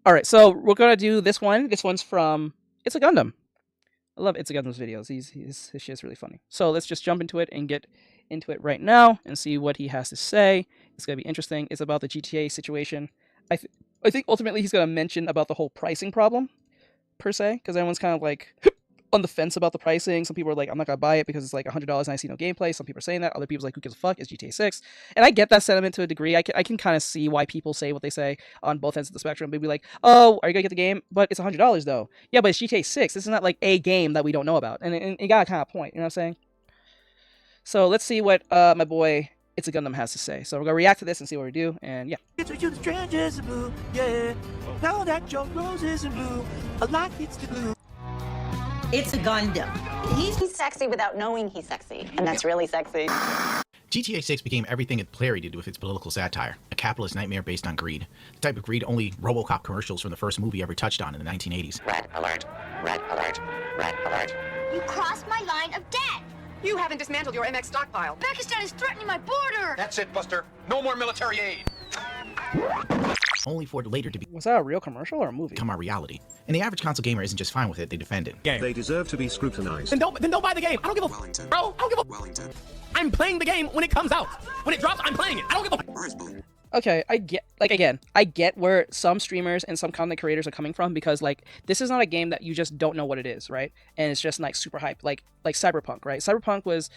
All right, so we're gonna do this one. This one's from It's a Gundam. I love It's a Gundam's videos. His shit's really funny. So let's just jump into it and get into it right now and see what he has to say. It's gonna be interesting. It's about the GTA situation. I think ultimately he's gonna mention about the whole pricing problem per se, because everyone's kind of like on the fence about the pricing. Some people are like, I'm not gonna buy it because it's like $100 and I see no gameplay. Some people are saying that. Other people's like, who gives a fuck? It's GTA 6, and I get that sentiment to a degree. I can kind of see why people say what they say on both ends of the spectrum. They'd be like, oh, are you gonna get the game? But it's $100 though. Yeah, but it's GTA 6. This is not like a game that we don't know about, and you got a kind of point. You know what I'm saying? So let's see what my boy It's a Gundam has to say. So we're gonna react to this and see what we do, and yeah. To the strangers in blue, yeah. Now that your rose is in blue, a lot gets to blue. It's a Gundam. He's sexy without knowing he's sexy, and that's really sexy. GTA 6 became everything it parodied with its political satire, a capitalist nightmare based on greed. The type of greed only RoboCop commercials from the first movie ever touched on in the 1980s. Red alert, red alert, red alert. You crossed my line of death! You haven't dismantled your MX stockpile. Pakistan is threatening my border! That's it, Buster. No more military aid. Only for it later to Was that a real commercial or a movie? become our reality. And the average console gamer isn't just fine with it, they defend it. They deserve to be scrutinized. Then don't buy the game. I don't give a f, bro. I don't give a Wellington. I'm playing the game when it comes out. When it drops, I'm playing it. I don't give a f. Okay, I get, like, again, I get where some streamers and some content creators are coming from, because, like, this is not a game that you just don't know what it is, right? And it's just, like, super hype, like Cyberpunk, right? Cyberpunk was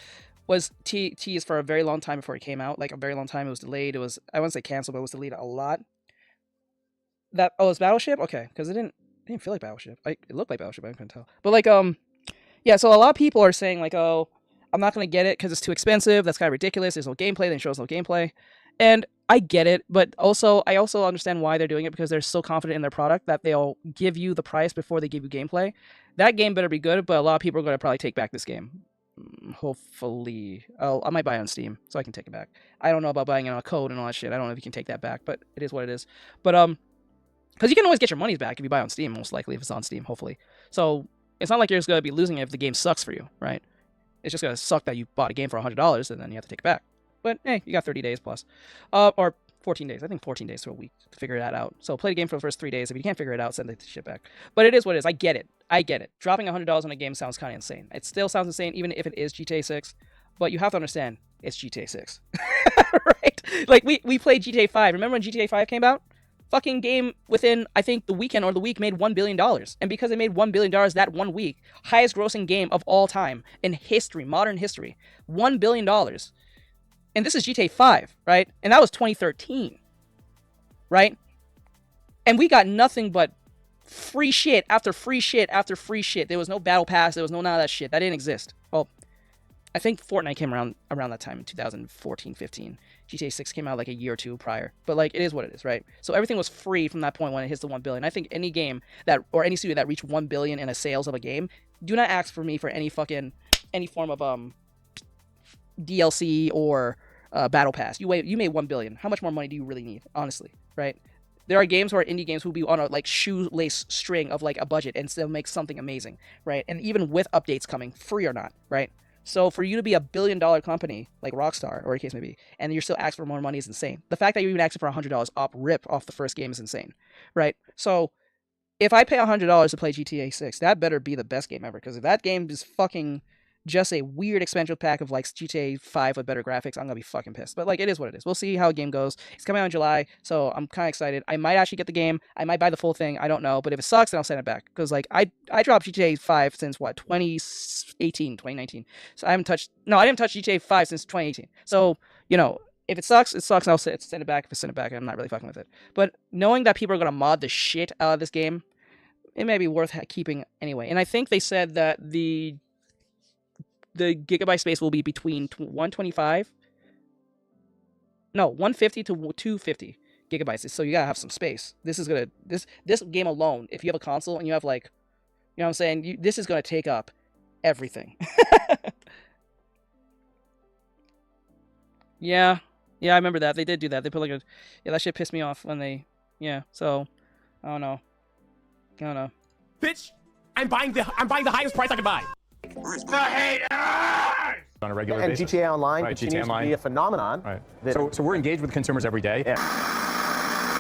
teased for a very long time before it came out, like, a very long time. It was delayed. It was, I wouldn't say canceled, but it was delayed a lot. It's Battleship? Okay, because it didn't feel like Battleship. It looked like Battleship, I couldn't tell. But, like, yeah, so a lot of people are saying, like, oh, I'm not going to get it because it's too expensive. That's kind of ridiculous. There's no gameplay. They show us no gameplay. And I get it, but I also understand why they're doing it, because they're so confident in their product that they'll give you the price before they give you gameplay. That game better be good, but a lot of people are going to probably take back this game. Hopefully. I might buy it on Steam, so I can take it back. I don't know about buying it on a code and all that shit. I don't know if you can take that back, but it is what it is. But, because you can always get your monies back if you buy on Steam, most likely, if it's on Steam, hopefully. So, it's not like you're just going to be losing it if the game sucks for you, right? It's just going to suck that you bought a game for $100 and then you have to take it back. But, hey, you got 30 days plus. Or 14 days. I think 14 days to a week to figure that out. So play the game for the first 3 days. If you can't figure it out, send the shit back. But it is what it is. I get it. I get it. Dropping $100 on a game sounds kind of insane. It still sounds insane, even if it is GTA 6. But you have to understand, it's GTA 6. Right? Like, we played GTA 5. Remember when GTA 5 came out? Fucking game within, I think, the weekend or the week made $1 billion. And because it made $1 billion that 1 week, highest grossing game of all time in history, modern history. $1 billion. And this is GTA 5, right? And that was 2013, right? And we got nothing but free shit after free shit after free shit. There was no battle pass. There was no none of that shit. That didn't exist. Well, I think Fortnite came around that time in 2014, 15. GTA 6 came out like a year or two prior. But, like, it is what it is, right? So everything was free from that point when it hits the 1 billion. I think any game that, or any studio that reached 1 billion in a sales of a game, do not ask for me for any form of, DLC or battle pass. You made 1 billion. How much more money do you really need, honestly, right? There are games where indie games will be on a like shoelace string of like a budget and still make something amazing, right? And even with updates coming, free or not, right? So for you to be a $1 billion company like Rockstar, or a case may be, and you're still asking for more money is insane. The fact that you're even asking for $100 off the first game is insane, right? So if I pay $100 to play GTA 6, that better be the best game ever, because if that game is fucking just a weird expansion pack of like GTA 5 with better graphics, I'm gonna be fucking pissed. But like, it is what it is. We'll see how the game goes. It's coming out in July, so I'm kind of excited. I might actually get the game. I might buy the full thing. I don't know. But if it sucks, then I'll send it back. Because like, I dropped GTA 5 since what, 2018, 2019. So I didn't touch GTA 5 since 2018. So, you know, if it sucks, it sucks, and I'll send it back. If I send it back, I'm not really fucking with it. But knowing that people are gonna mod the shit out of this game, it may be worth keeping anyway. And I think they said that the gigabyte space will be between 150 to 250 gigabytes. So you gotta have some space. This game alone, if you have a console and you have like, you know what I'm saying, this is gonna take up everything. Yeah, I remember that. They did do that. They put like that shit pissed me off when they, so, I don't know. Bitch, I'm buying the highest price I can buy. The haters! On a regular and basis. GTA Online Right, continues GTA Online. to be a phenomenon. Right. That, So we're engaged with consumers every day. yeah.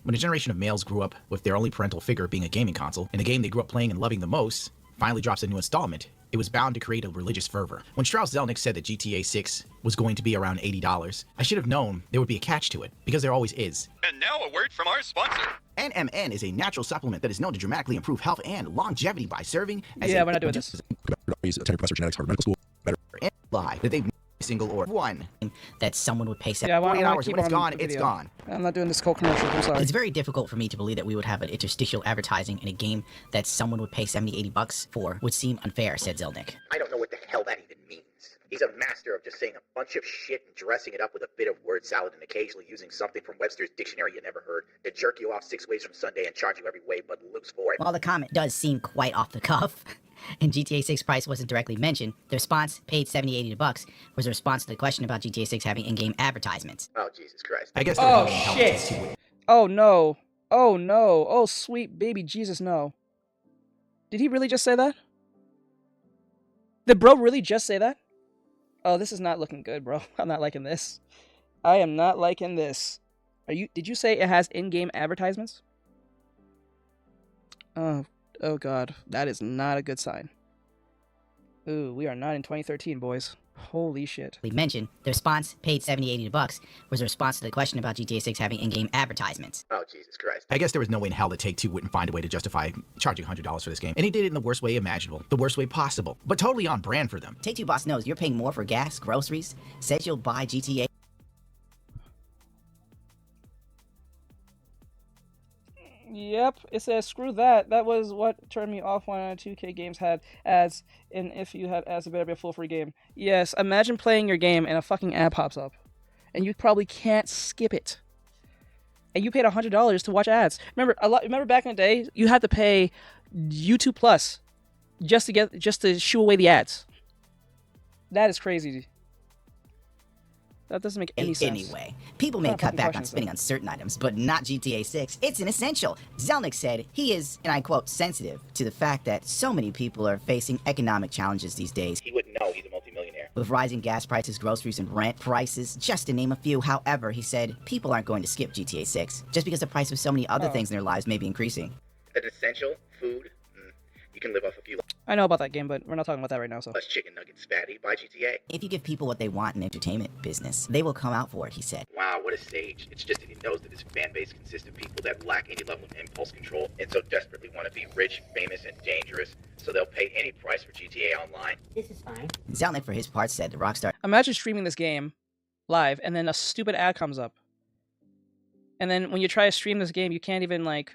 When a generation of males grew up with their only parental figure being a gaming console, and the game they grew up playing and loving the most finally drops a new installment, it was bound to create a religious fervor. When Strauss Zelnick said that GTA 6 was going to be around $80, I should have known there would be a catch to it, because there always is. And now a word from our sponsor. NMN is a natural supplement that is known to dramatically improve health and longevity by serving as Yeah, we're not doing this. Lie that they've single or one That someone would pay Yeah, I want 48 to hours. keep When it's on gone, the it's video. gone. I'm not doing this whole commercial. I'm sorry. It's very difficult for me to believe that we would have an interstitial advertising in a game that someone would pay $70-$80 for. Would seem unfair, said Zelnick. I don't know what the hell that even means. He's a master of just saying a bunch of shit and dressing it up with a bit of word salad and occasionally using something from Webster's dictionary you never heard to jerk you off 6 ways from Sunday and charge you every way but lose for it. While the comment does seem quite off the cuff, and GTA 6 price wasn't directly mentioned, the response, paid $70-$80, was a response to the question about GTA 6 having in-game advertisements. Oh, Jesus Christ. I guess Oh, shit. Oh, no. Oh, no. Oh, sweet baby Jesus, no. Did he really just say that? Did bro really just say that? Oh, this is not looking good, bro. I'm not liking this. I am not liking this. Did you say it has in-game advertisements? Oh god, that is not a good sign. Ooh, we are not in 2013, boys. Holy shit. We mentioned the response, paid $70-$80, was a response to the question about GTA 6 having in-game advertisements. Oh, Jesus Christ. I guess there was no way in hell that Take-Two wouldn't find a way to justify charging $100 for this game. And he did it in the worst way imaginable, the worst way possible, but totally on brand for them. Take-Two boss knows you're paying more for gas, groceries, says you'll buy GTA. Yep, it says screw that. That was what turned me off when 2K games had ads, and if you had ads, it better be a full free game. Yes, imagine playing your game and a fucking ad pops up, and you probably can't skip it. And you paid $100 to watch ads. Remember back in the day, you had to pay YouTube Plus just to shoo away the ads. That is crazy. That doesn't make any sense. Anyway, people may cut back on spending on certain items, but not GTA 6. It's an essential. Zelnick said he is, and I quote, sensitive to the fact that so many people are facing economic challenges these days. He wouldn't know. He's a multimillionaire. With rising gas prices, groceries, and rent prices, just to name a few. However, he said people aren't going to skip GTA 6, just because the price of so many other things in their lives may be increasing. An essential food? You can live off a few I know about that game, but we're not talking about that right now, so. less chicken nuggets fatty by GTA. If you give people what they want in the entertainment business, they will come out for it, he said. Wow, what a stage. It's just that he knows that his fan base consists of people that lack any level of impulse control and so desperately want to be rich, famous, and dangerous, so they'll pay any price for GTA Online. This is fine. Zelnick, for his part, said the Rockstar. Imagine streaming this game live, and then a stupid ad comes up. And then when you try to stream this game, you can't even, like,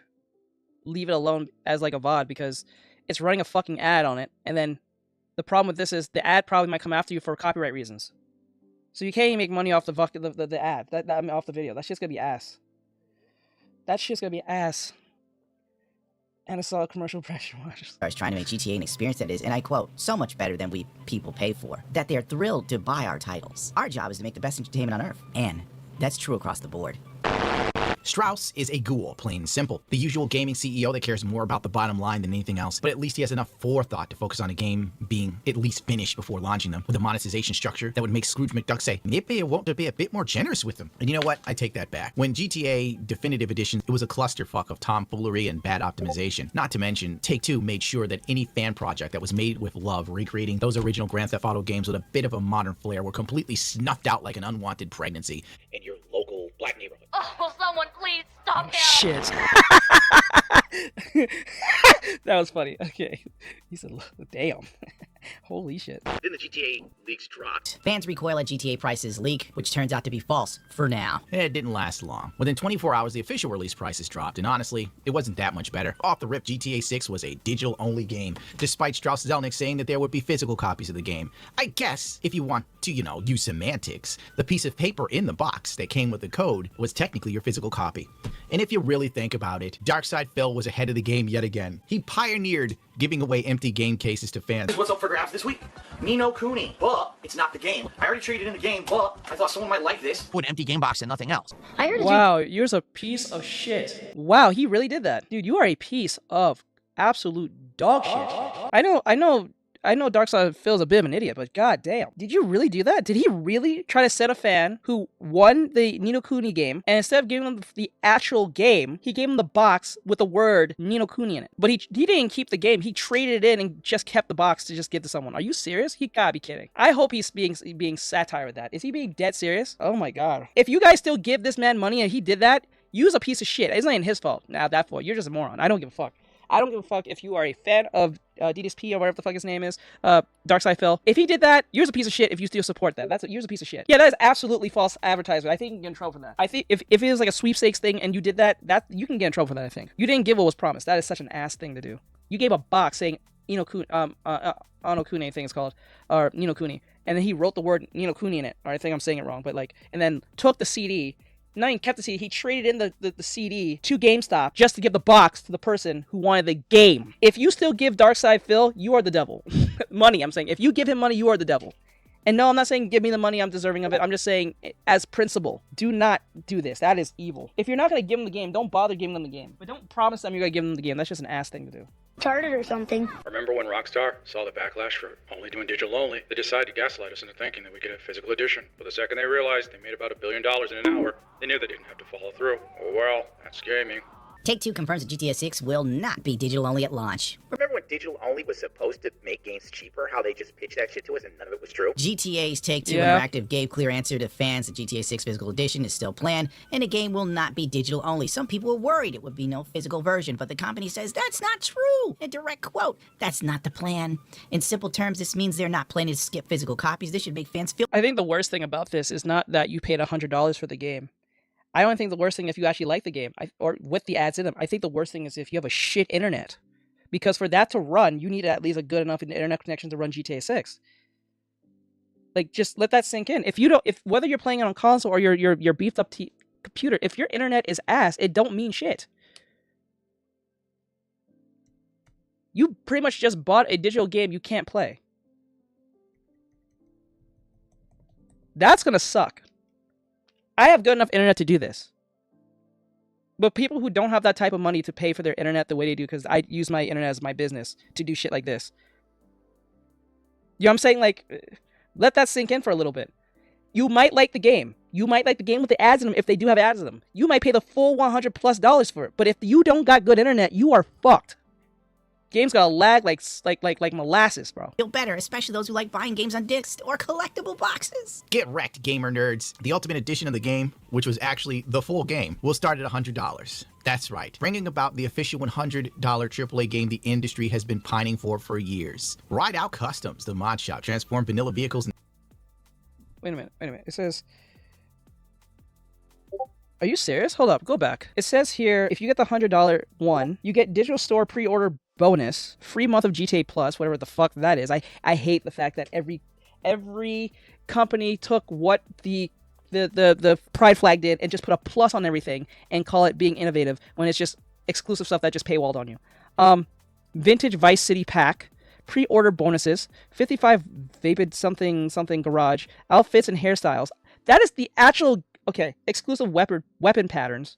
leave it alone as, like, a VOD, because it's running a fucking ad on it, and then the problem with this is the ad probably might come after you for copyright reasons. So you can't even make money off the ad, off the video. That's just gonna be ass. That's just gonna be ass. And a solid commercial pressure watch. Is trying to make GTA an experience that is, and I quote, so much better than we people pay for, that they're thrilled to buy our titles. Our job is to make the best entertainment on earth, and that's true across the board. Strauss is a ghoul, plain and simple. The usual gaming CEO that cares more about the bottom line than anything else, but at least he has enough forethought to focus on a game being at least finished before launching them, with a monetization structure that would make Scrooge McDuck say, maybe I want to be a bit more generous with them. And you know what? I take that back. When GTA Definitive Edition, it was a clusterfuck of tomfoolery and bad optimization. Not to mention, Take-Two made sure that any fan project that was made with love, recreating those original Grand Theft Auto games with a bit of a modern flair, were completely snuffed out like an unwanted pregnancy. In your local black neighborhood. Oh, will someone please stop him? Shit. That was funny. Okay. He said, damn. Holy shit. Then the GTA leaks dropped. Fans recoil at GTA prices leak, which turns out to be false, for now. It didn't last long. Within 24 hours, the official release prices dropped, and honestly, it wasn't that much better. Off the rip, GTA 6 was a digital-only game, despite Strauss Zelnick saying that there would be physical copies of the game. I guess, if you want to, use semantics, the piece of paper in the box that came with the code was technically your physical copy. And if you really think about it, Darkside Phil was ahead of the game yet again. He pioneered giving away empty game cases to fans. What's up for grabs this week? Me no Cooney, but it's not the game. I already traded in the game, but I thought someone might like this. Put an empty game box and nothing else. Wow, you're a piece of shit. Wow, he really did that. Dude, you are a piece of absolute dog shit. I know I know Darkside Phil's a bit of an idiot, but god damn. Did you really do that? Did he really try to set a fan who won the Ni no Kuni game, and instead of giving him the actual game, he gave him the box with the word Ni no Kuni in it? But he didn't keep the game. He traded it in and just kept the box to just give to someone. Are you serious? He gotta be kidding. I hope he's being satire with that. Is he being dead serious? Oh my god. If you guys still give this man money and he did that, use a piece of shit. It's not even his fault. Nah, that fault. You're just a moron. I don't give a fuck. I don't give a fuck if you are a fan of DDSP or whatever the fuck his name is, Darkside Phil. If he did that, you're a piece of shit if you still support that. You're a piece of shit. Yeah, that is absolutely false advertisement. I think you can get in trouble for that. I think if it was like a sweepstakes thing and you did that, you can get in trouble for that, I think. You didn't give what was promised. That is such an ass thing to do. You gave a box saying Inokuni, Anokuni, I think it's called, or Ni no Kuni, and then he wrote the word Ni no Kuni in it. Or I think I'm saying it wrong, but like, and then took the CD. Not even kept the CD. He traded in the CD to GameStop just to give the box to the person who wanted the game. If you still give Darkside Phil, you are the devil. Money, I'm saying. If you give him money, you are the devil. And no, I'm not saying give me the money, I'm deserving of it. I'm just saying, as principle, do not do this. That is evil. If you're not going to give them the game, don't bother giving them the game. But don't promise them you're going to give them the game. That's just an ass thing to do. Retarded or something. Remember when Rockstar saw the backlash for only doing digital only? They decided to gaslight us into thinking that we could have physical edition. But the second they realized they made about $1 billion in an hour, they knew they didn't have to follow through. Oh well, that's gaming. Take-Two confirms that GTA 6 will not be digital only at launch. Remember when digital only was supposed to make games cheaper? How they just pitched that shit to us and none of it was true? GTA's Take-Two Interactive gave clear answer to fans that GTA 6 physical edition is still planned, and the game will not be digital only. Some people were worried it would be no physical version, but the company says that's not true. A direct quote, that's not the plan. In simple terms, this means they're not planning to skip physical copies. This should make fans feel... I think the worst thing about this is not that you paid $100 for the game. I don't think the worst thing if you actually like the game, or with the ads in them. I think the worst thing is if you have a shit internet. Because for that to run, you need at least a good enough internet connection to run GTA 6. Like, just let that sink in. If you don't, whether you're playing it on console or your beefed up computer, if your internet is ass, it don't mean shit. You pretty much just bought a digital game you can't play. That's gonna suck. I have good enough internet to do this. But people who don't have that type of money to pay for their internet the way they do, because I use my internet as my business to do shit like this. You know what I'm saying? Like, let that sink in for a little bit. You might like the game. You might like the game with the ads in them if they do have ads in them. You might pay the full $100+ for it. But if you don't got good internet, you are fucked. Games gotta lag like molasses, bro. Feel better, especially those who like buying games on discs or collectible boxes. Get wrecked, gamer nerds. The Ultimate Edition of the game, which was actually the full game, will start at $100. That's right, bringing about the official $100 AAA game the industry has been pining for years. Ride Out Customs, the mod shop, transform vanilla vehicles. Wait a minute. It says... Are you serious? Hold up, go back. It says here, if you get the $100 one, you get digital store pre-order bonus, free month of GTA Plus, whatever the fuck that is. I hate the fact that every company took what the pride flag did and just put a plus on everything and call it being innovative when it's just exclusive stuff that just paywalled on you. Vintage Vice City pack, pre-order bonuses, 55 vapid something garage, outfits and hairstyles. That is the actual... Okay, exclusive weapon patterns.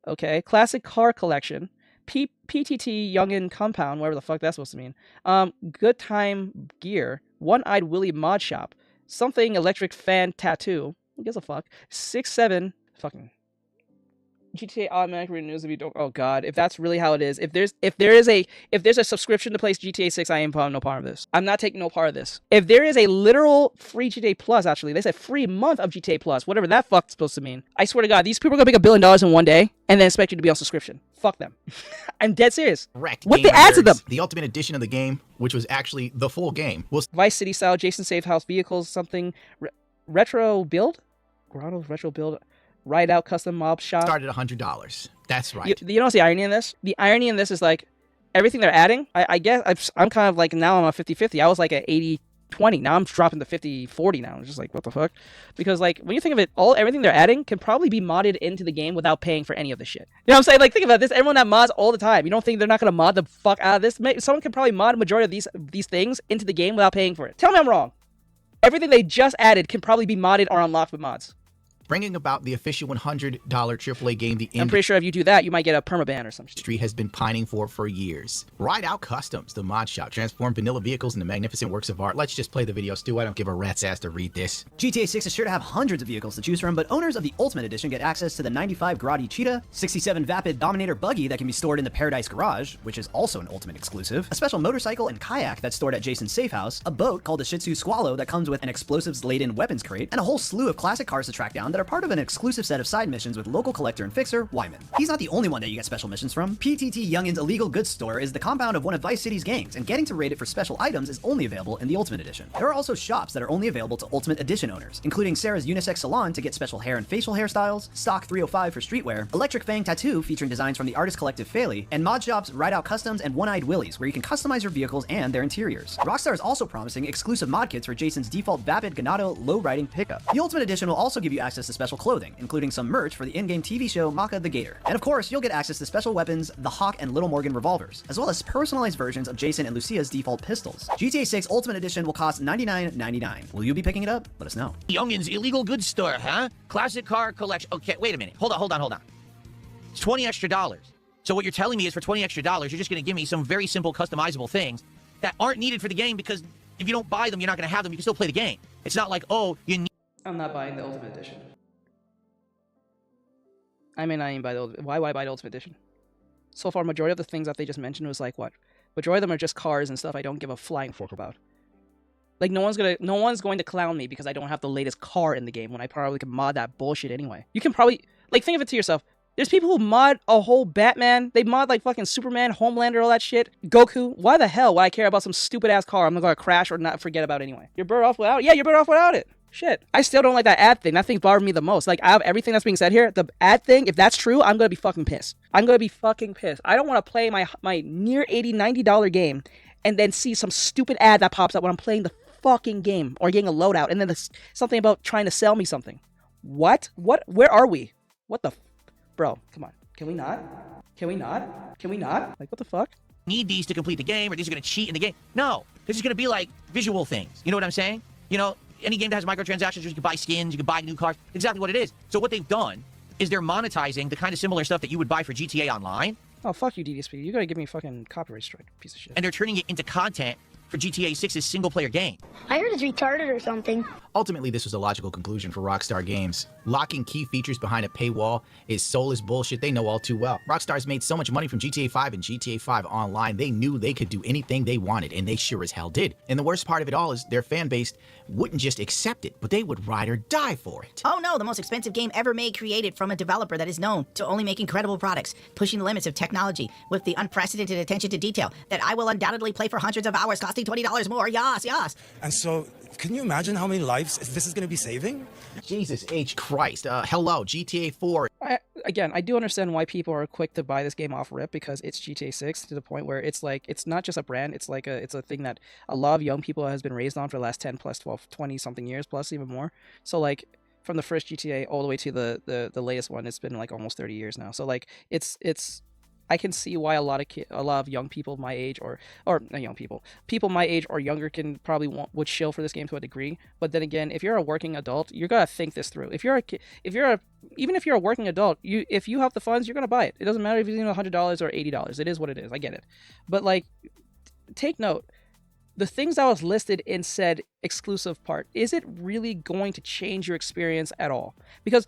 Okay, classic car collection. PTT Youngin Compound, whatever the fuck that's supposed to mean. Good time gear. One-eyed Willy mod shop. Something electric fan tattoo. Who gives a fuck? 6-7 fucking GTA automatic renews if you don't. Oh god, if that's really how it is. If there's a subscription to play GTA 6, I ain't no part of this. I'm not taking no part of this. If there is a literal free GTA Plus, actually, they said free month of GTA Plus, whatever that fuck's supposed to mean. I swear to God, these people are gonna make $1 billion in one day and then expect you to be on subscription. Fuck them. I'm dead serious. Wrecked, what the ads of them? The Ultimate Edition of the game, which was actually the full game, was Vice City style, Jason Safe House vehicles, something retro build, Grotto's retro build. Ride Out custom mob shop. Started at $100. That's right. You know what's the irony in this? The irony in this is like everything they're adding. I guess I'm kind of like now I'm a 50-50. I was like at 80-20. Now I'm dropping to 50-40 now. It's just like what the fuck? Because like when you think of it, everything they're adding can probably be modded into the game without paying for any of the shit. You know what I'm saying? Like think about this. Everyone that mods all the time. You don't think they're not gonna mod the fuck out of this? Someone can probably mod a majority of these things into the game without paying for it. Tell me I'm wrong. Everything they just added can probably be modded or unlocked with mods. bringing about the official $100 AAA game the I'm pretty sure if you do that, you might get a permaban or some shit. industry has been pining for years. Ride Out Customs, the mod shop, transform vanilla vehicles into magnificent works of art. Let's just play the video, Stu. I don't give a rat's ass to read this. GTA 6 is sure to have hundreds of vehicles to choose from, but owners of the Ultimate Edition get access to the 95 Grotti Cheetah, 67 Vapid Dominator Buggy that can be stored in the Paradise Garage, which is also an Ultimate exclusive, a special motorcycle and kayak that's stored at Jason's safe house, a boat called the Shih Tzu Squallow that comes with an explosives-laden weapons crate, and a whole slew of classic cars to track down that are part of an exclusive set of side missions with local collector and fixer, Wyman. He's not the only one that you get special missions from. PTT Youngin's Illegal Goods Store is the compound of one of Vice City's gangs, and getting to raid it for special items is only available in the Ultimate Edition. There are also shops that are only available to Ultimate Edition owners, including Sarah's Unisex Salon to get special hair and facial hairstyles, Stock 305 for streetwear, Electric Fang Tattoo featuring designs from the artist collective Fairly, and mod shops Ride Out Customs and One-Eyed Willie's, where you can customize your vehicles and their interiors. Rockstar is also promising exclusive mod kits for Jason's default Vapid Ganado low-riding pickup. The Ultimate Edition will also give you access to special clothing, including some merch for the in-game TV show Maka the Gator. And of course, you'll get access to special weapons, the Hawk and Little Morgan revolvers, as well as personalized versions of Jason and Lucia's default pistols. GTA 6 Ultimate Edition will cost $99.99. Will you be picking it up? Let us know. Youngin's Illegal Goods Store, huh? Classic car collection. Okay, wait a minute. Hold on. It's $20 extra. So what you're telling me is for $20 extra, you're just going to give me some very simple customizable things that aren't needed for the game because if you don't buy them, you're not going to have them. You can still play the game. It's not like, oh, you need... I'm not buying the Ultimate Edition. I may not even buy the Ultimate... Why would I buy the Ultimate Edition? So far, majority of the things that they just mentioned was like, what? Majority of them are just cars and stuff I don't give a flying fuck about. Like, no one's going to clown me because I don't have the latest car in the game when I probably can mod that bullshit anyway. You can probably... Like, think of it to yourself. There's people who mod a whole Batman. They mod, like, fucking Superman, Homelander, all that shit. Goku. Why the hell would I care about some stupid-ass car I'm gonna crash or not forget about anyway? You're better off without it. Yeah, you're better off without it. Shit. I still don't like that ad thing. That thing bothered me the most. Like, out of everything that's being said here, the ad thing, if that's true, I'm gonna be fucking pissed. I'm gonna be fucking pissed. I don't want to play my near $80, $90 game and then see some stupid ad that pops up when I'm playing the fucking game or getting a loadout and then there's something about trying to sell me something. What? Where are we? What the... Bro, come on. Can we not? Like, what the fuck? Need these to complete the game, or these are going to cheat in the game. No, this is going to be like visual things. You know what I'm saying? You know, any game that has microtransactions, you can buy skins, you can buy new cars. Exactly what it is. So what they've done is they're monetizing the kind of similar stuff that you would buy for GTA Online. Oh, fuck you, DDSP. You gotta give me a fucking copyright strike, piece of shit. And they're turning it into content for GTA 6's single-player game. I heard it's retarded or something. Ultimately, this was a logical conclusion for Rockstar Games. Locking key features behind a paywall is soulless bullshit they know all too well. Rockstar's made so much money from GTA 5 and GTA 5 Online, they knew they could do anything they wanted, and they sure as hell did. And the worst part of it all is their fan base wouldn't just accept it, but they would ride or die for it. Oh no, the most expensive game ever made, created from a developer that is known to only make incredible products, pushing the limits of technology with the unprecedented attention to detail that I will undoubtedly play for hundreds of hours, costing $20 more. Yas. And so, can you imagine how many lives this is going to be saving? Jesus H. Christ. Hello, GTA 4. I do understand why people are quick to buy this game off rip because it's GTA 6 to the point where it's like, it's not just a brand, it's like it's a thing that a lot of young people has been raised on for the last 10 plus 12, 20 something years plus even more. So like from the first GTA all the way to the latest one, it's been like almost 30 years now. So like it's I can see why a lot of young people my age or not young people my age or younger can probably would shill for this game to a degree. But then again, if you're a working adult, you're gonna think this through. Even if you're a working adult, if you have the funds, you're gonna buy it. It doesn't matter if it's $100 or $80. It is what it is. I get it. But like, take note. The things that was listed in said exclusive part, is it really going to change your experience at all? Because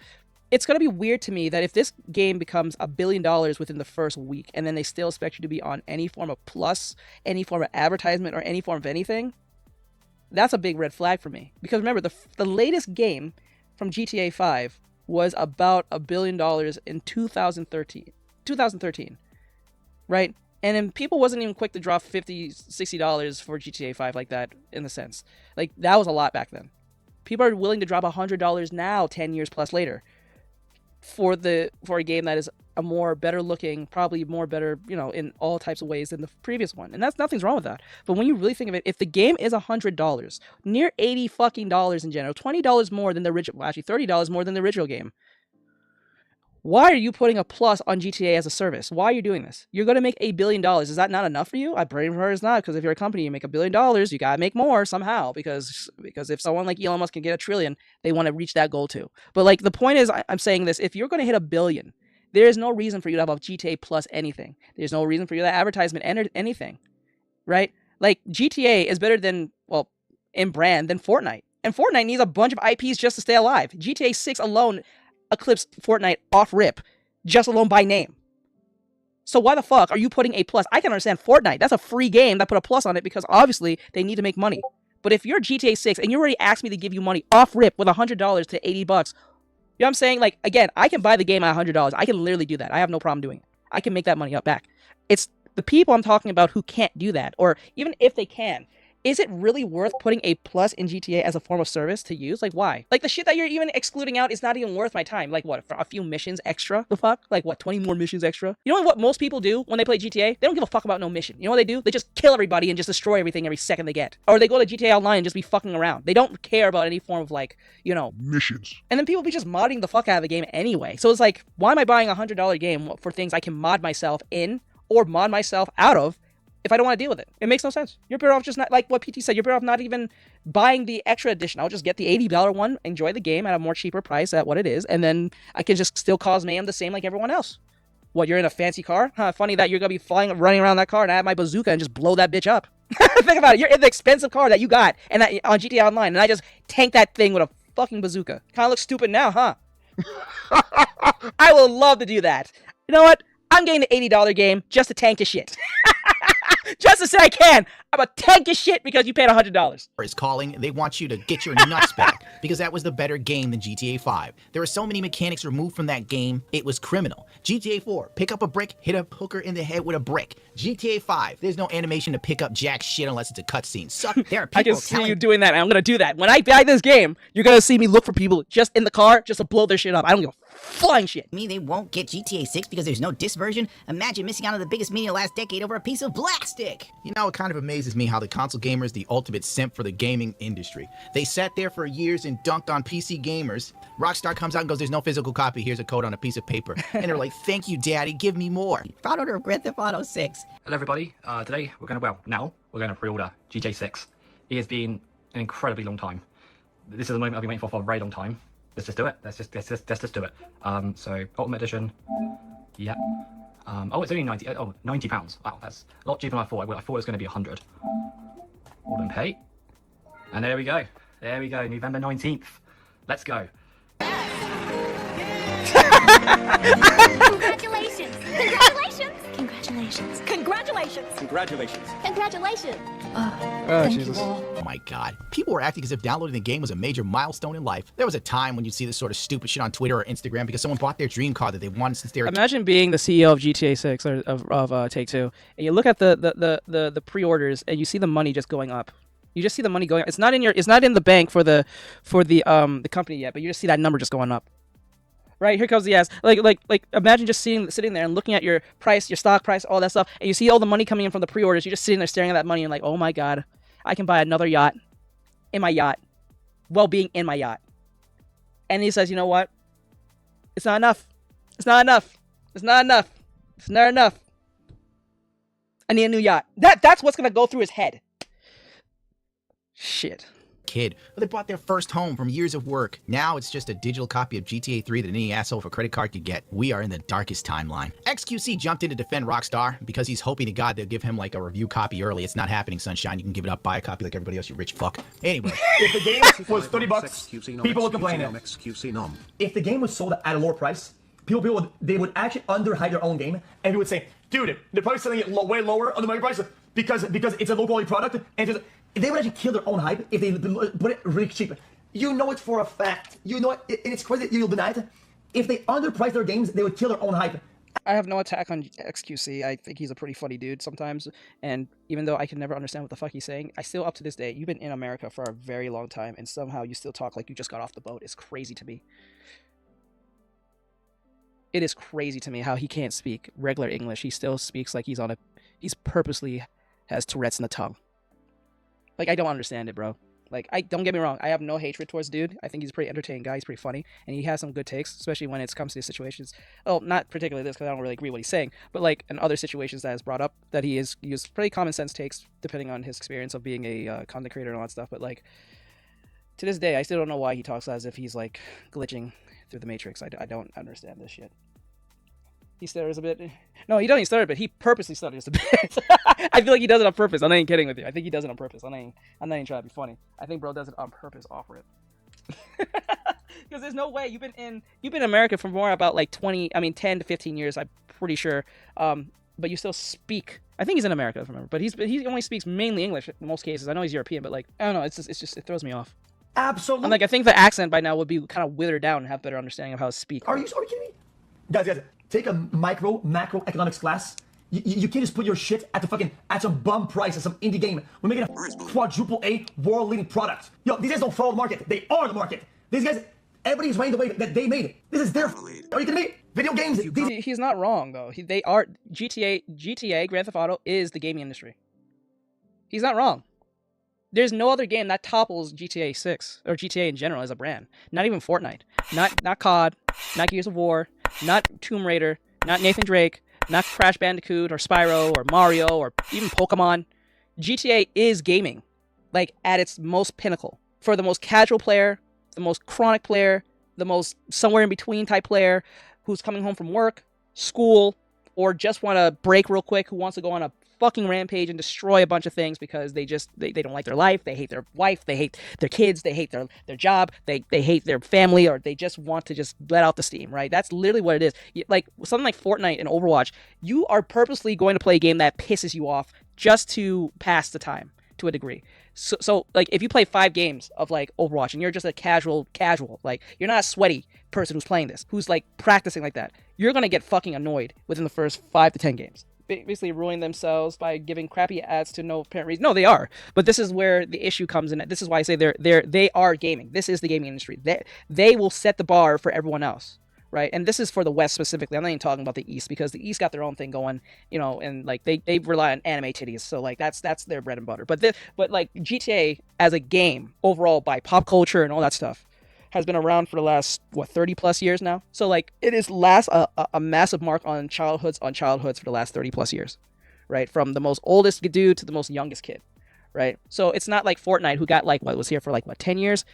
it's going to be weird to me that if this game becomes $1 billion within the first week and then they still expect you to be on any form of plus, any form of advertisement, or any form of anything, that's a big red flag for me. Because remember, the latest game from GTA 5 was about $1 billion in 2013, right? And then people wasn't even quick to drop $50, $60 for GTA 5 like that, in the sense. Like, that was a lot back then. People are willing to drop $100 now, 10 years plus later, for a game that is a more better looking, probably more better, in all types of ways than the previous one. And nothing's wrong with that. But when you really think of it, if the game is $100, near $80 fucking dollars in general, $20 more than the original, well, actually $30 more than the original game, Why are you putting a plus on GTA as a service? Why are you doing this? You're going to make $1 billion. Is that not enough for you? I pretty sure it's not, because if you're a company, you make $1 billion, you got to make more somehow, because if someone like Elon Musk can get $1 trillion, they want to reach that goal too. But like the point is, I'm saying this, if you're going to hit $1 billion, there is no reason for you to have a GTA plus anything. There's no reason for you to have advertisement enter anything, right? Like GTA is better than, well, in brand than Fortnite. And Fortnite needs a bunch of IPs just to stay alive. GTA 6 alone eclipsed Fortnite off rip, just alone by name. So why the fuck are you putting a plus? I can understand Fortnite. That's a free game that put a plus on it because obviously they need to make money. But if you're GTA 6 and you already asked me to give you money off rip with $100 to $80, you know what I'm saying? Like, again, I can buy the game at $100. I can literally do that. I have no problem doing it. I can make that money up back. It's the people I'm talking about who can't do that, or even if they can. Is it really worth putting a plus in GTA as a form of service to use? Like, why? Like, the shit that you're even excluding out is not even worth my time. Like, what, for a few missions extra? The fuck? Like, what, 20 more missions extra? You know what most people do when they play GTA? They don't give a fuck about no mission. You know what they do? They just kill everybody and just destroy everything every second they get. Or they go to GTA Online and just be fucking around. They don't care about any form of, like, you know, missions. And then people be just modding the fuck out of the game anyway. So it's like, why am I buying a $100 game for things I can mod myself in or mod myself out of if I don't want to deal with it? It makes no sense. You're better off just not, like what PT said, you're better off not even buying the extra edition. I'll just get the $80 one, enjoy the game at a more cheaper price at what it is, and then I can just still cause mayhem the same like everyone else. What, you're in a fancy car? Huh, funny that you're going to be running around that car and I have my bazooka and just blow that bitch up. Think about it. You're in the expensive car that you got and on GTA Online, and I just tank that thing with a fucking bazooka. Kind of looks stupid now, huh? I would love to do that. You know what? I'm getting the $80 game just to tank the shit. Just to say I can. I'm a tank of shit because you paid $100. Is calling. They want you to get your nuts back because that was the better game than GTA 5. There were so many mechanics removed from that game, it was criminal. GTA 4, pick up a brick, hit a hooker in the head with a brick. GTA 5, there's no animation to pick up jack shit unless it's a cutscene. Suck. There are people I can see you doing that, and I'm gonna do that. When I buy this game, you're gonna see me look for people just in the car just to blow their shit up. I don't give a flying shit. Me, they won't get GTA 6 because there's no disc version? Imagine missing out on the biggest media last decade over a piece of plastic. You know, it kind of amazes me how the console gamer is the ultimate simp for the gaming industry. They sat there for years and dunked on PC gamers. Rockstar comes out and goes, there's no physical copy, here's a code on a piece of paper. And they're like, thank you, daddy, give me more. Proud owner of Grand Theft Auto 6. Hello everybody, today we're going to pre-order GTA 6. It has been an incredibly long time. This is the moment I've been waiting for a very long time. Let's just do it. Let's just do it. So Ultimate Edition. Yeah. Oh, it's only 90. Oh, £90. Wow, that's a lot cheaper than I thought. I thought it was going to be 100. Order and pay. And there we go. There we go. November 19th. Let's go. Congratulations! Congratulations! Congratulations! Congratulations! Congratulations. Congratulations! Oh, Jesus. Oh my god. People were acting as if downloading the game was a major milestone in life. There was a time when you'd see this sort of stupid shit on Twitter or Instagram because someone bought their dream car that they wanted since they were... Imagine being the CEO of GTA 6 or of Take-Two, and you look at the pre-orders and you see the money just going up. You just see the money going up. It's not in the bank for the company yet, but you just see that number just going up. Right, here comes the ass. Like imagine just sitting there and looking at your price, your stock price, all that stuff, and you see all the money coming in from the pre-orders. You're just sitting there staring at that money and like, oh my god, I can buy another yacht in my yacht, while being in my yacht. And he says, you know what? It's not enough. It's not enough. It's not enough. It's not enough. I need a new yacht. That's what's gonna go through his head. Shit. Kid, but they bought their first home from years of work. Now it's just a digital copy of GTA 3 that any asshole with a credit card could get. We are in the darkest timeline. XQC jumped in to defend Rockstar because he's hoping to God they'll give him like a review copy early. It's not happening, sunshine. You can give it up, buy a copy like everybody else, you rich fuck. Anyway. If the game was $30, people would complain. If the game was sold at a lower price, people would actually underhype their own game, and we would say, dude, they're probably selling it way lower on the market price because it's a low quality product, and just, they would actually kill their own hype if they put it really cheap. You know it for a fact. You know it, and it's crazy that you'll deny it. If they underprice their games, they would kill their own hype. I have no attack on XQC. I think he's a pretty funny dude sometimes. And even though I can never understand what the fuck he's saying, I still, up to this day, you've been in America for a very long time, and somehow you still talk like you just got off the boat. It's crazy to me. It is crazy to me how he can't speak regular English. He still speaks like he's purposely has Tourette's in the tongue. Like, I don't understand it, bro. Like, I don't get me wrong, I have no hatred towards dude. I think he's a pretty entertaining guy. He's pretty funny, and he has some good takes, especially when it comes to these situations. Oh, not particularly this, because I don't really agree what he's saying, but like in other situations that is brought up, that he is used pretty common sense takes depending on his experience of being a content creator and all that stuff. But like to this day, I still don't know why he talks as if he's like glitching through the Matrix. I don't understand this shit. He stutters a bit. No, he doesn't stutter, but he purposely stutters a bit. I feel like he does it on purpose. I'm not even kidding with you. I think he does it on purpose. I'm not even trying to be funny. I think bro does it on purpose, off rip. Because there's no way you've been in America for more about like 10 to 15 years. I'm pretty sure. But you still speak. I think he's in America, if I remember. But he only speaks mainly English in most cases. I know he's European, but like I don't know. It's just it throws me off. Absolutely. I'm like, I think the accent by now would be kind of withered down and have better understanding of how to speak. Are you kidding me? Guys, take a macroeconomics class. You can't just put your shit at some bum price at some indie game. We're making a quadruple A world leading product. Yo, these guys don't follow the market. They are the market. These guys, everybody's running the way that they made it. This is their. Are you kidding me? Video games. He's not wrong though. They are GTA Grand Theft Auto is the gaming industry. He's not wrong. There's no other game that topples GTA 6 or GTA in general as a brand. Not even Fortnite. Not COD. Not Gears of War. Not Tomb Raider. Not Nathan Drake. Not Crash Bandicoot or Spyro or Mario or even Pokemon. GTA is gaming, like at its most pinnacle. For the most casual player, the most chronic player, the most somewhere in between type player who's coming home from work, school, or just want to break real quick, who wants to go on a fucking rampage and destroy a bunch of things because they don't like their life, they hate their wife, they hate their kids, they hate their job, they hate their family, or they just want to just let out the steam, right? That's literally what it is. Like something like Fortnite and Overwatch, you are purposely going to play a game that pisses you off just to pass the time to a degree. So like if you play 5 games of like Overwatch and you're just a casual, like you're not a sweaty person who's playing this, who's like practicing like that, you're going to get fucking annoyed within the first 5 to 10 games. Basically ruining themselves by giving crappy ads to no apparent reason. No, they are. But this is where the issue comes in. This is why I say they are gaming. This is the gaming industry. They will set the bar for everyone else, right? And this is for the West specifically. I'm not even talking about the East because the East got their own thing going, and like they rely on anime titties. So like that's their bread and butter. But like GTA as a game overall by pop culture and all that stuff has been around for the last 30 plus years now. So like it is a massive mark on childhoods for the last 30 plus years, right? From the most oldest dude to the most youngest kid, right? So it's not like Fortnite who got was here for 10 years.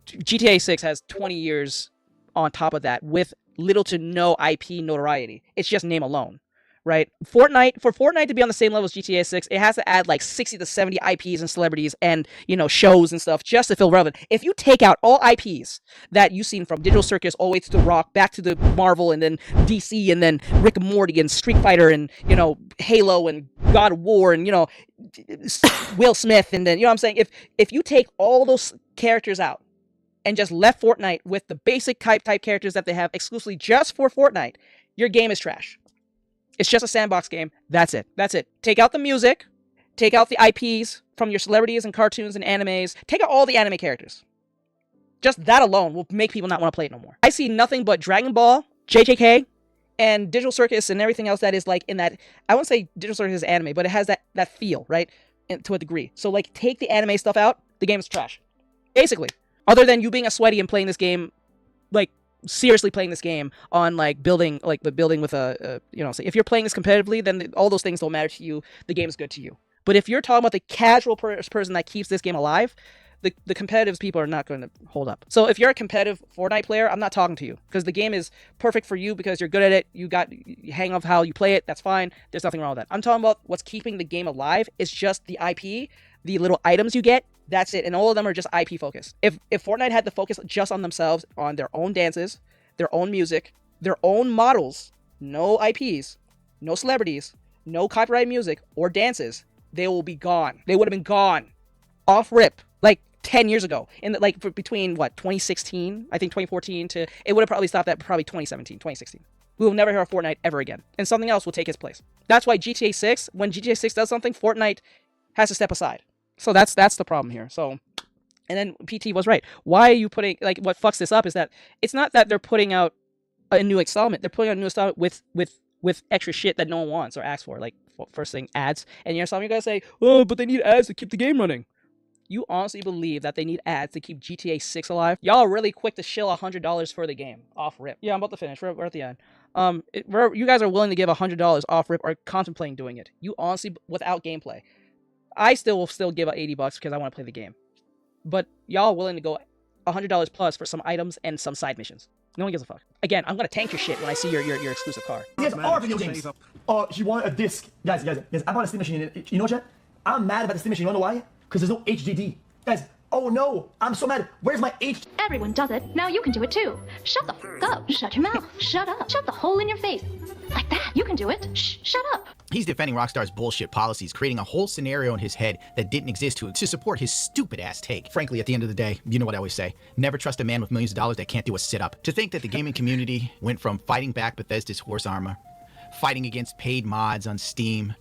GTA 6 has 20 years on top of that with little to no IP notoriety. It's just name alone, right? For Fortnite to be on the same level as GTA 6, it has to add 60 to 70 IPs and celebrities and, shows and stuff just to feel relevant. If you take out all IPs that you've seen from Digital Circus all the way to The Rock, back to the Marvel and then DC and then Rick and Morty and Street Fighter and, Halo and God of War and, Will Smith and then, what I'm saying? If you take all those characters out and just left Fortnite with the basic type characters that they have exclusively just for Fortnite, your game is trash. It's just a sandbox game. That's it. Take out the music. Take out the IPs from your celebrities and cartoons and animes. Take out all the anime characters. Just that alone will make people not want to play it no more. I see nothing but Dragon Ball, JJK, and Digital Circus and everything else that is in that. I won't say Digital Circus is anime, but it has that feel, right? To a degree. So take the anime stuff out, the game is trash. Basically. Other than you being a sweaty and playing this game, seriously playing this game on building with a so if you're playing this competitively, then all those things don't matter to you. The game is good to you. But if you're talking about the casual person that keeps this game alive, the competitive people are not going to hold up. So if you're a competitive Fortnite player, I'm not talking to you because the game is perfect for you because you're good at it. You hang off how you play it. That's fine. There's nothing wrong with that. I'm talking about what's keeping the game alive is just the IP, the little items you get. That's it. And all of them are just IP focused. If Fortnite had to focus just on themselves, on their own dances, their own music, their own models, no IPs, no celebrities, no copyrighted music or dances, they will be gone. They would have been gone. Off rip. 10 years ago. Between 2016, I think 2014 to, it would have probably stopped at probably 2017, 2016. We will never hear of Fortnite ever again. And something else will take its place. That's why GTA 6, when GTA 6 does something, Fortnite has to step aside. So that's the problem here. So, and then PT was right. Why are you putting, what fucks this up is that it's not that they're putting out a new installment. They're putting out a new installment with extra shit that no one wants or asks for. First thing, ads. And some of you guys say, oh, but they need ads to keep the game running. You honestly believe that they need ads to keep GTA 6 alive? Y'all are really quick to shill $100 for the game off rip. Yeah, I'm about to finish. We're at the end. You guys are willing to give $100 off rip or contemplating doing it. You honestly, without gameplay. I will still give $80 because I want to play the game. But y'all are willing to go $100 plus for some items and some side missions. No one gives a fuck. Again, I'm gonna tank your shit when I see your exclusive car. These are video games. She wanted a disc. Guys, I bought a Steam machine. You know what, chat? I'm mad about the Steam machine. You wanna know why? Because there's no HDD. Guys, oh no, I'm so mad. Where's my Everyone does it. Now you can do it too. Shut the f up. Shut your mouth. Shut up. Shut the hole in your face. Like that. You can do it. Shh. Shut up. He's defending Rockstar's bullshit policies, creating a whole scenario in his head that didn't exist to support his stupid-ass take. Frankly, at the end of the day, you know what I always say, never trust a man with millions of dollars that can't do a sit-up. To think that the gaming community went from fighting back Bethesda's horse armor, fighting against paid mods on Steam,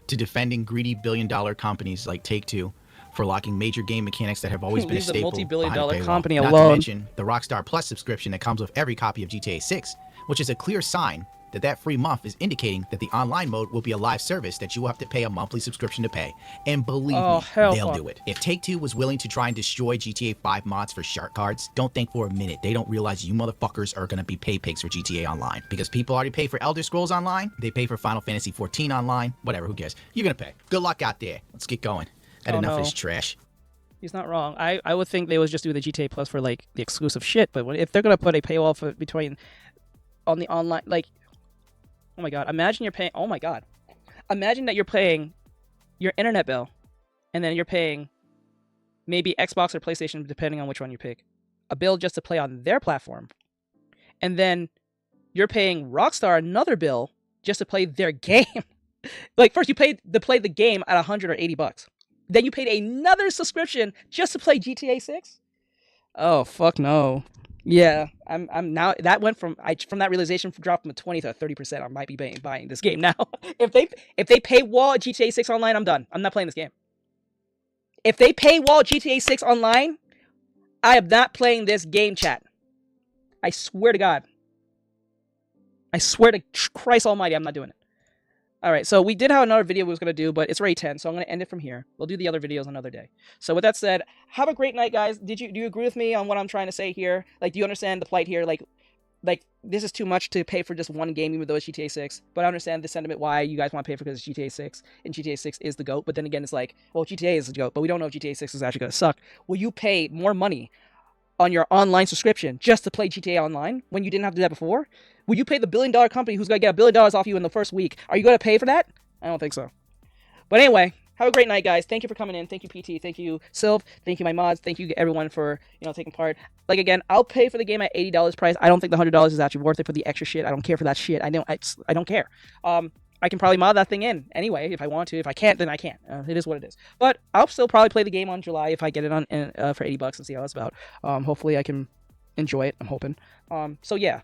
to defending greedy billion-dollar companies like Take-Two for locking major game mechanics that have always been a staple multi-billion-dollar behind a paywall. company Not alone. to mention the Rockstar Plus subscription that comes with every copy of GTA 6, which is a clear sign that free month is indicating that the online mode will be a live service that you will have to pay a monthly subscription to pay. And believe me, they'll do it. If Take-Two was willing to try and destroy GTA 5 mods for shark cards, don't think for a minute they don't realize you motherfuckers are gonna be pay pigs for GTA Online. Because people already pay for Elder Scrolls Online, they pay for Final Fantasy 14 Online, whatever, who cares? You're gonna pay. Good luck out there. Let's get going. Enough of this trash. He's not wrong. I would think they would just do the GTA Plus for like the exclusive shit, but if they're gonna put a paywall for between on the online, like, oh my god, imagine you're paying, oh my god, imagine that you're paying your internet bill, and then you're paying maybe Xbox or PlayStation, depending on which one you pick, a bill just to play on their platform, and then you're paying Rockstar another bill just to play their game. Like, first you paid to play the game at $100 or $80. Then you paid another subscription just to play GTA 6? Oh, fuck no. Yeah, I'm now, that went from that realization dropped from 20 to 30%. I might be buying this game now. If they pay wall GTA 6 online, I'm done. I'm not playing this game. If they pay wall GTA 6 online, I am not playing this game, chat. I swear to God. I swear to Christ almighty, I'm not doing it. Alright, so we did have another video we was going to do, but it's already 10, so I'm going to end it from here. We'll do the other videos another day. So with that said, have a great night, guys. Do you agree with me on what I'm trying to say here? Like, do you understand the plight here? Like this is too much to pay for just one game, even though it's GTA 6. But I understand the sentiment why you guys want to pay for it because it's GTA 6, and GTA 6 is the GOAT. But then again, it's like, well, GTA is the GOAT, but we don't know if GTA 6 is actually going to suck. Will you pay more money on your online subscription just to play GTA Online when you didn't have to do that before? Will you pay the billion-dollar company who's going to get $1 billion off you in the first week? Are you going to pay for that? I don't think so. But anyway, have a great night, guys. Thank you for coming in. Thank you, PT. Thank you, Sylv. Thank you, my mods. Thank you, everyone, for taking part. Like, again, I'll pay for the game at $80 price. I don't think the $100 is actually worth it for the extra shit. I don't care for that shit. I don't care. I can probably mod that thing in anyway if I want to. If I can't, then I can't. It is what it is. But I'll still probably play the game on July if I get it on for $80 and see how it's about. Hopefully I can enjoy it. I'm hoping. So yeah.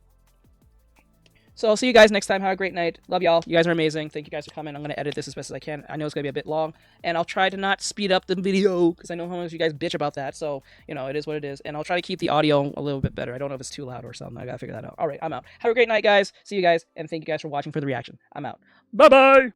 So I'll see you guys next time. Have a great night. Love y'all. You guys are amazing. Thank you guys for coming. I'm going to edit this as best as I can. I know it's going to be a bit long. And I'll try to not speed up the video because I know how much you guys bitch about that. So, it is what it is. And I'll try to keep the audio a little bit better. I don't know if it's too loud or something. I got to figure that out. All right, I'm out. Have a great night, guys. See you guys. And thank you guys for watching for the reaction. I'm out. Bye-bye.